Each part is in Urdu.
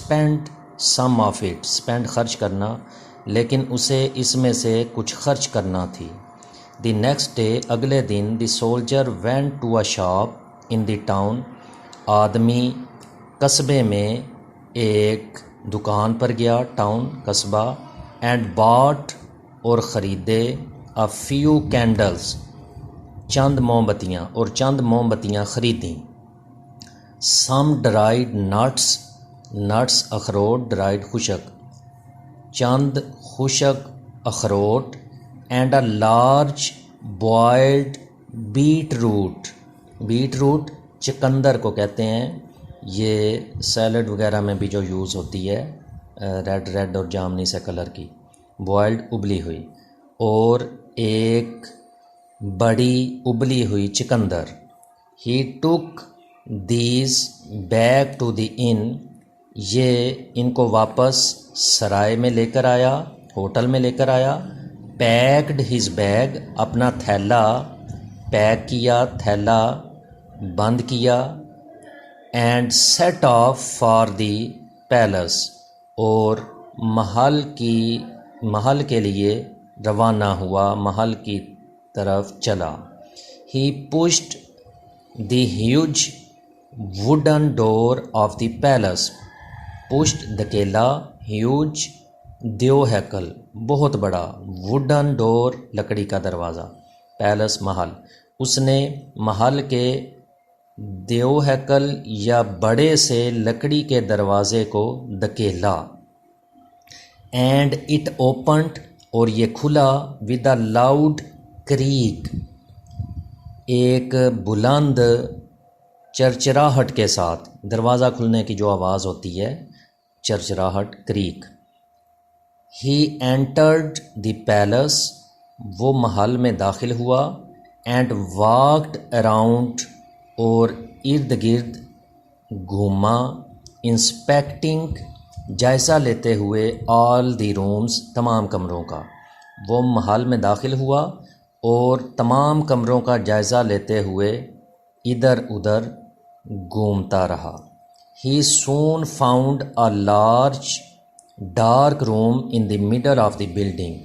Spend some of it, spend خرچ کرنا، لیکن اسے اس میں سے کچھ خرچ کرنا تھی۔ دی نیکسٹ ڈے، اگلے دن، the soldier went to a shop in the town, آدمی قصبے میں ایک دکان پر گیا، ٹاؤن قصبہ، اینڈ باٹ اور خریدے، اے فیو کینڈلز چند موم بتیاں خریدیں، سم ڈرائیڈ نٹس اخروٹ، ڈرائیڈ خشک، چند خشک اخروٹ، and a large boiled beetroot چقندر کو کہتے ہیں، یہ سیلڈ وغیرہ میں بھی جو یوز ہوتی ہے، ریڈ اور جامنی سے کلر کی، بوائلڈ ابلی ہوئی، اور ایک بڑی ابلی ہوئی چقندر۔ ہی took these back to the ان، یہ ان کو واپس سرائے میں لے کر آیا، ہوٹل میں لے کر آیا۔ پیکڈ ہز بیگ، اپنا تھیلا پیک کیا، تھیلا بند کیا، and set off for the palace, اور محل کے لیے روانہ ہوا، محل کی طرف چلا۔ He pushed the huge wooden door of the palace, pushed دھکیلا، ہیوج دیو ہیکل بہت بڑا، ووڈن ڈور لکڑی کا دروازہ، پیلس محل، اس نے محل کے دیو ہیکل یا بڑے سے لکڑی کے دروازے کو دھکیلا۔ اینڈ اٹ اوپنڈ، اور یہ کھلا، ود اے لاؤڈ کریک، ایک بلند چرچراہٹ کے ساتھ، دروازہ کھلنے کی جو آواز ہوتی ہے، چرچراہٹ، کریک۔ ہی انٹرڈ دی پیلس، وہ محل میں داخل ہوا، اینڈ واکڈ اراؤنڈ، اور ارد گرد گھوما، انسپیکٹنگ، جائزہ لیتے ہوئے، آل دی رومز، تمام کمروں کا۔ وہ محل میں داخل ہوا اور تمام کمروں کا جائزہ لیتے ہوئے ادھر ادھر گھومتا رہا۔ He soon found a large dark room in the middle of the building,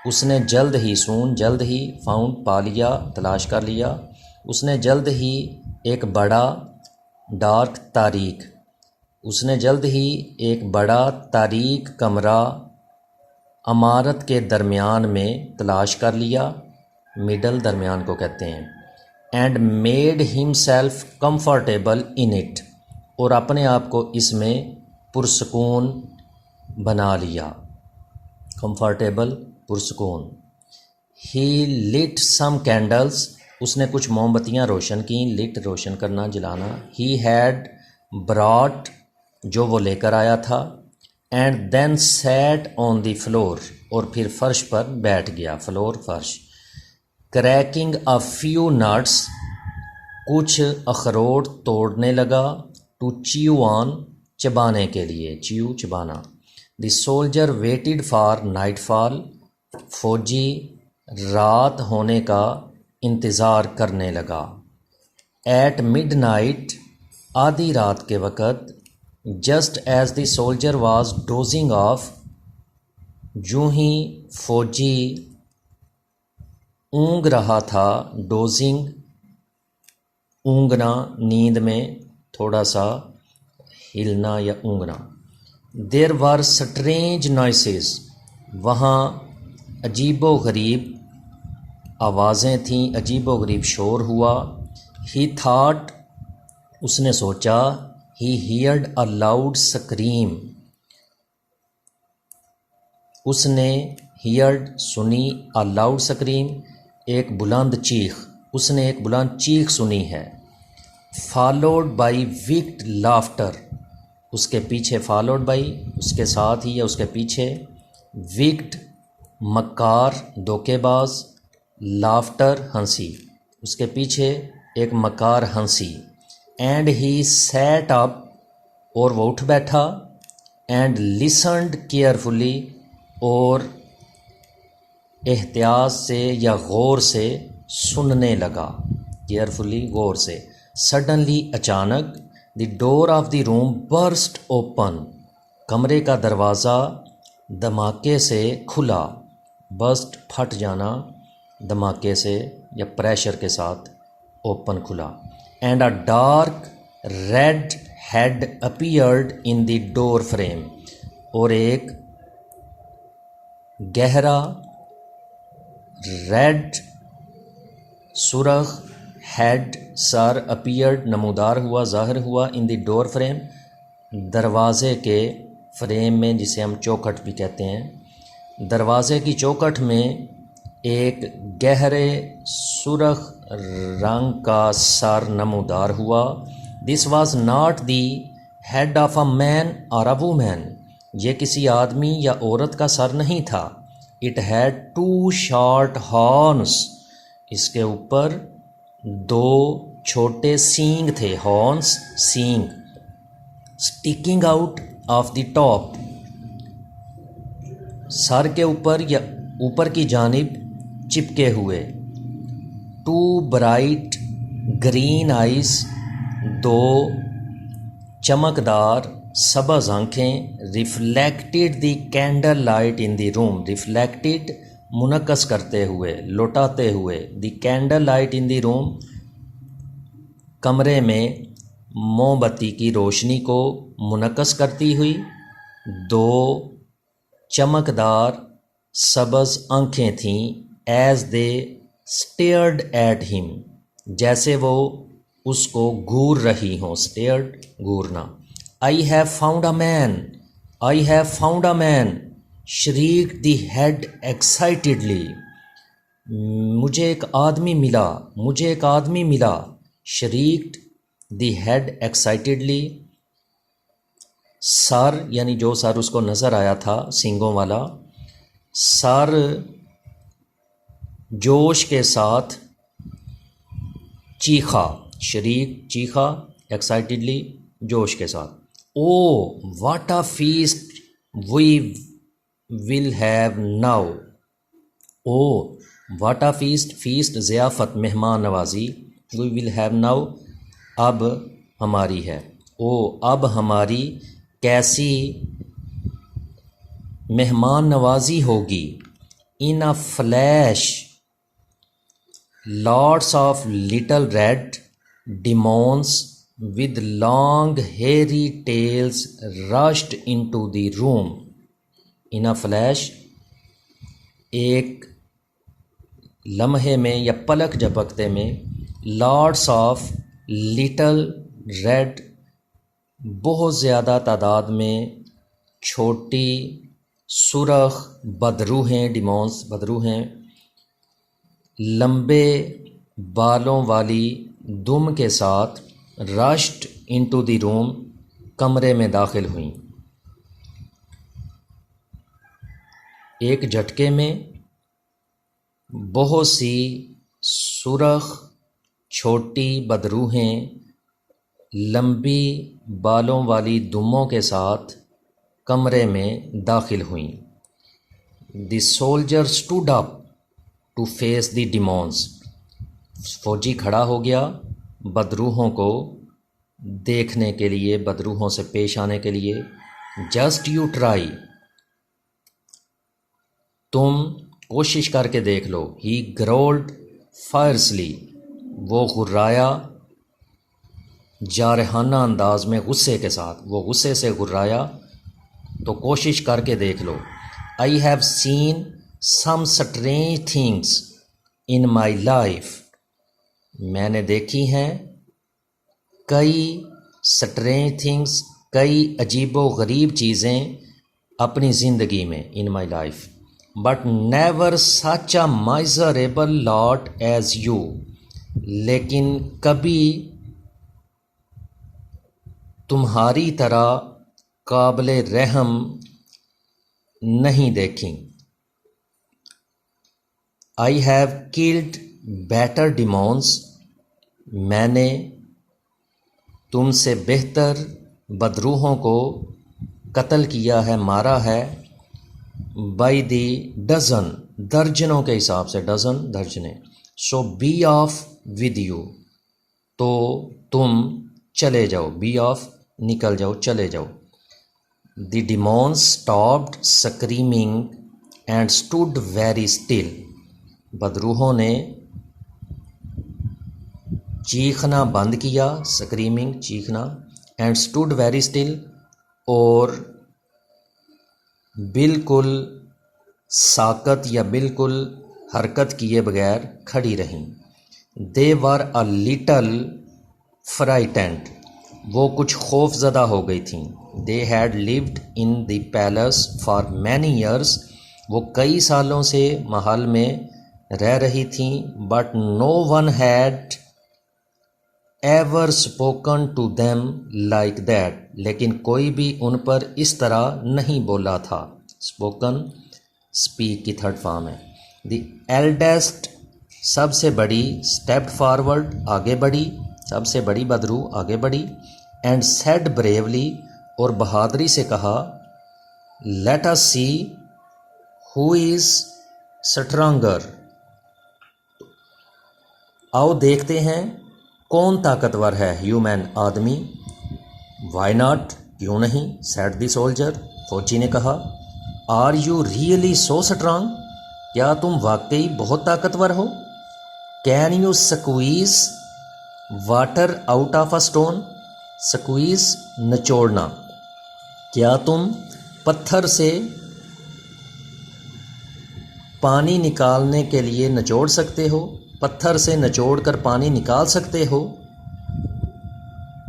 اس نے جلد ہی فاؤنڈ پا لیا، تلاش کر لیا، اس نے جلد ہی ایک بڑا ڈارک تاریک، اس نے جلد ہی ایک بڑا تاریک کمرہ عمارت کے درمیان میں تلاش کر لیا، مڈل درمیان کو کہتے ہیں، اینڈ میڈ ہم سیلف کمفرٹیبل ان اٹ، اور اپنے آپ کو اس میں پرسکون بنا لیا، کمفرٹیبل، پرسکون۔ ہی لٹ سم کینڈلز، اس نے کچھ موم بتیاں روشن کیں، لٹ روشن کرنا، جلانا۔ ہی ہیڈ براٹ، جو وہ لے کر آیا تھا، and then set on the floor, اور پھر فرش پر بیٹھ گیا، فلور فرش۔ کریکنگ اے فیو نٹس، کچھ اخروٹ توڑنے لگا، ٹو چیو آن، چبانے کے لیے، چیو چبانا۔ دی سولجر ویٹڈ فار نائٹ فال، فوجی رات ہونے کا انتظار کرنے لگا۔ ایٹ مڈ نائٹ، آدھی رات کے وقت، just as the soldier was dosing of, جو ہی فوجی اونگ رہا تھا، ڈوزنگ اونگنا، نیند میں تھوڑا سا ہلنا یا اونگنا۔ دیر ور اسٹرینج نوائسز، وہاں عجیب و غریب آوازیں تھیں، عجیب و غریب شور ہوا۔ ہی تھاٹ، اس نے سوچا، ہی ہیئرڈ اے لاؤڈ سکریم، اس نے ہیئرڈ سنی، اے لاؤڈ سکریم، ایک بلند چیخ، اس نے ایک بلند چیخ سنی ہے۔ فالوڈ بائی ویکڈ لافٹر، اس کے پیچھے، فالوڈ بائی، اس کے ساتھ ہی یا اس کے پیچھے، ویکڈ مکار، دھوکے باز، لافٹر ہنسی، اس کے پیچھے ایک مکار ہنسی۔ اینڈ ہی سیٹ اپ، اور وہ اٹھ بیٹھا، اینڈ لسنڈ کیئرفلی، اور احتیاط سے یا غور سے سننے لگا، کیئرفلی، غور سے۔ سڈنلی، اچانک، The door of the room burst open. کمرے کا دروازہ دھماکے سے کھلا. burst پھٹ جانا دھماکے سے یا پریشر کے ساتھ. اوپن کھلا. And a dark red head appeared in the door frame. اور ایک گہرا ریڈ سرخ ہیڈ سر اپیئرڈ نمودار ہوا، ظاہر ہوا، ان دی ڈور فریم دروازے کے فریم میں، جسے ہم چوکھٹ بھی کہتے ہیں. دروازے کی چوکھٹ میں ایک گہرے سرخ رنگ کا سر نمودار ہوا. This was not the head of a man or a women. یہ کسی آدمی یا عورت کا سر نہیں تھا. It had two short horns. اس کے اوپر دو چھوٹے سینگ تھے. ہارنس سینگ. Sticking out of the top. سر کے اوپر یا اوپر کی جانب چپکے ہوئے. Two bright green eyes. دو چمکدار سبز آنکھیں. Reflected the candlelight in the room. Reflected منعکس کرتے ہوئے، لوٹاتے ہوئے. دی کینڈل لائٹ ان دی روم کمرے میں موم بتی کی روشنی کو منعکس کرتی ہوئی. دو چمکدار سبز آنکھیں تھیں. ایز دے اسٹیئرڈ ایٹ ہم. جیسے وہ اس کو گور رہی ہوں. اسٹیئرڈ گورنا. I have found a man. I have found a man. shrieked the head excitedly. مجھے ایک آدمی ملا. مجھے ایک آدمی ملا. shrieked the head excitedly. سر یعنی جو سر اس کو نظر آیا تھا سینگوں والا، سر جوش کے ساتھ چیخا. شریک چیخا، ایکسائٹیڈلی جوش کے ساتھ. Oh, what a feast we will have now. Oh, what a feast. feast ضیافت، مہمان نوازی. We will have now اب ہماری ہے. اب ہماری کیسی مہمان نوازی ہوگی. In a flash lots of little red demons with long hairy tails rushed into the room. In a flash ایک لمحے میں یا پلک جھپکتے میں. lots of little red بہت زیادہ تعداد میں چھوٹی سرخ بدروہیں. ڈیمونس بدروہیں لمبے بالوں والی دم کے ساتھ رشڈ انٹو دی روم کمرے میں داخل ہوئیں. ایک جھٹکے میں بہت سی سرخ چھوٹی بدروہیں لمبی بالوں والی دموں کے ساتھ کمرے میں داخل ہوئیں. The soldier stood up to face the demons. فوجی کھڑا ہو گیا بدروحوں کو دیکھنے کے لیے، بدروحوں سے پیش آنے کے لیے. Just you try. تم کوشش کر کے دیکھ لو. ہی گرولڈ فائرسلی. وہ غرایا جارحانہ انداز میں، غصے کے ساتھ. وہ غصے سے غرایا. تو کوشش کر کے دیکھ لو. I have seen some strange things in my life. میں نے دیکھی ہیں کئی اسٹرینج تھنگس، کئی عجیب و غریب چیزیں اپنی زندگی میں. In my life. But never such a miserable lot as you. لیکن کبھی تمہاری طرح قابل رحم نہیں دیکھیں. I have killed better demons. میں نے تم سے بہتر بدروحوں کو قتل کیا ہے، مارا ہے. بائی دی ڈزن، درجنوں کے حساب سے. ڈزن درجنے. So be off with you. تو تم چلے جاؤ, be off نکل جاؤ, چلے جاؤ. The demons stopped screaming and stood very still. بدروحوں نے چیخنا بند کیا, screaming چیخنا, and stood very still اور بالکل ساکت یا بالکل حرکت کیے بغیر کھڑی رہیں. They were a little frightened. وہ کچھ خوف زدہ ہو گئی تھیں. They had lived in the palace for many years. وہ کئی سالوں سے محل میں رہ رہی تھیں. But no one had ever spoken to them like that. لیکن کوئی بھی ان پر اس طرح نہیں بولا تھا. Spoken speak کی تھرڈ فارم ہے. The eldest سب سے بڑی stepped forward آگے بڑھی, سب سے بڑی بدروح آگے بڑھی, and said bravely اور بہادری سے کہا, let us see who is stronger. آؤ دیکھتے ہیں کون طاقتور ہے. human آدمی. why not کیوں نہیں. said the soldier فوجی نے کہا. are you really so strong کیا تم واقعی بہت طاقتور ہو. can you squeeze water out of a stone. squeeze نچوڑنا. کیا تم پتھر سے پانی نکالنے کے لیے نچوڑ سکتے ہو, پتھر سے نچوڑ کر پانی نکال سکتے ہو.